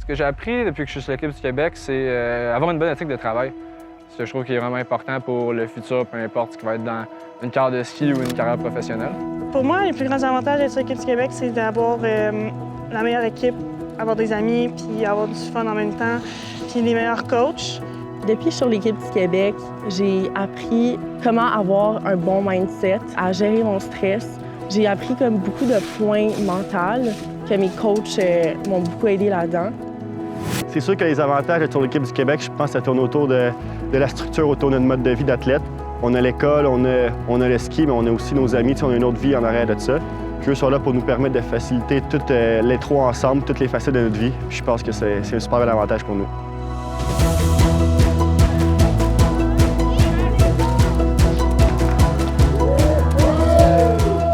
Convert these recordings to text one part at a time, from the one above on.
Ce que j'ai appris depuis que je suis sur l'équipe du Québec, c'est avoir une bonne éthique de travail. Ce que je trouve qui est vraiment important pour le futur, peu importe ce qui va être dans une carrière de ski ou une carrière professionnelle. Pour moi, les plus grands avantages d'être sur l'équipe du Québec, c'est d'avoir la meilleure équipe, avoir des amis, puis avoir du fun en même temps, puis les meilleurs coachs. Depuis que je suis sur l'équipe du Québec, j'ai appris comment avoir un bon mindset, à gérer mon stress. J'ai appris comme beaucoup de points mentaux que mes coachs m'ont beaucoup aidé là-dedans. C'est sûr que les avantages d'être sur l'équipe du Québec, je pense que ça tourne autour de la structure, autour de notre mode de vie d'athlète. On a l'école, on a le ski, mais on a aussi nos amis, on a une autre vie en arrière de ça. Puis eux sont là pour nous permettre de faciliter toutes les trois ensemble, toutes les facettes de notre vie. Puis je pense que c'est un super bel avantage pour nous.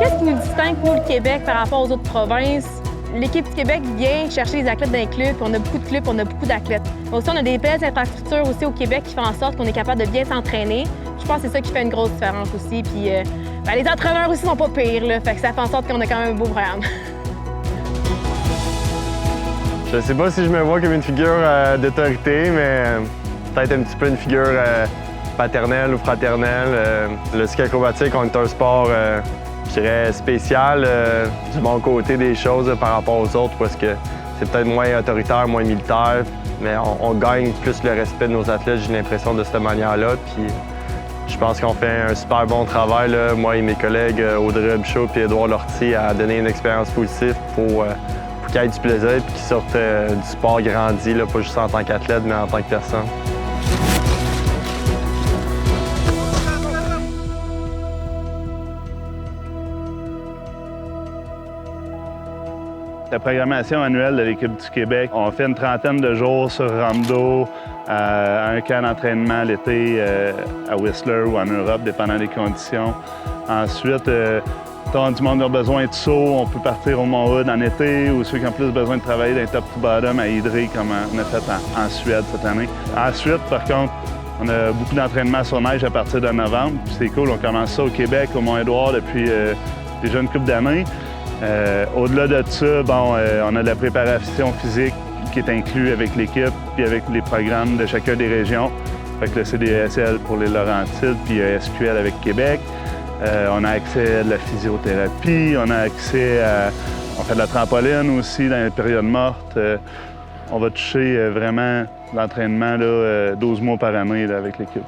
Qu'est-ce qui nous distingue, nous, le Québec, par rapport aux autres provinces? L'équipe du Québec vient chercher les athlètes dans les clubs, puis on a beaucoup de clubs, on a beaucoup d'athlètes. Aussi, on a des belles infrastructures aussi au Québec qui font en sorte qu'on est capable de bien s'entraîner. Je pense que c'est ça qui fait une grosse différence aussi. Puis les entraîneurs aussi sont pas pires, là, fait que ça fait en sorte qu'on a quand même un beau programme. Je sais pas si je me vois comme une figure d'autorité, mais peut-être un petit peu une figure paternelle ou fraternelle. Le ski acrobatique, on est un sport je dirais spécial du bon côté des choses par rapport aux autres parce que c'est peut-être moins autoritaire, moins militaire, mais on gagne plus le respect de nos athlètes, j'ai l'impression, de cette manière-là. Puis je pense qu'on fait un super bon travail, là, moi et mes collègues Audrey Bichot et Édouard Lortie, à donner une expérience positive pour qu'ils aient du plaisir et qu'ils sortent du sport grandi, là, pas juste en tant qu'athlète, mais en tant que personne. La programmation annuelle de l'équipe du Québec, on fait une trentaine de jours sur Ramdo, un camp d'entraînement l'été à Whistler ou en Europe, dépendant des conditions. Ensuite, quand du monde a besoin de saut, on peut partir au Mont-Hood en été, ou ceux qui ont plus besoin de travailler d'un top to bottom à Idré, comme on a fait en Suède cette année. Ensuite, par contre, on a beaucoup d'entraînement sur neige à partir de novembre. C'est cool, on commence ça au Québec, au Mont-Édouard, depuis déjà une couple d'années. Au-delà de ça, on a de la préparation physique qui est inclue avec l'équipe puis avec les programmes de chacune des régions. Fait que le CDSL pour les Laurentides puis SQL avec Québec. On a accès à de la physiothérapie, on a accès à... On fait de la trampoline aussi dans les périodes mortes. On va toucher vraiment l'entraînement 12 mois par année là, avec l'équipe.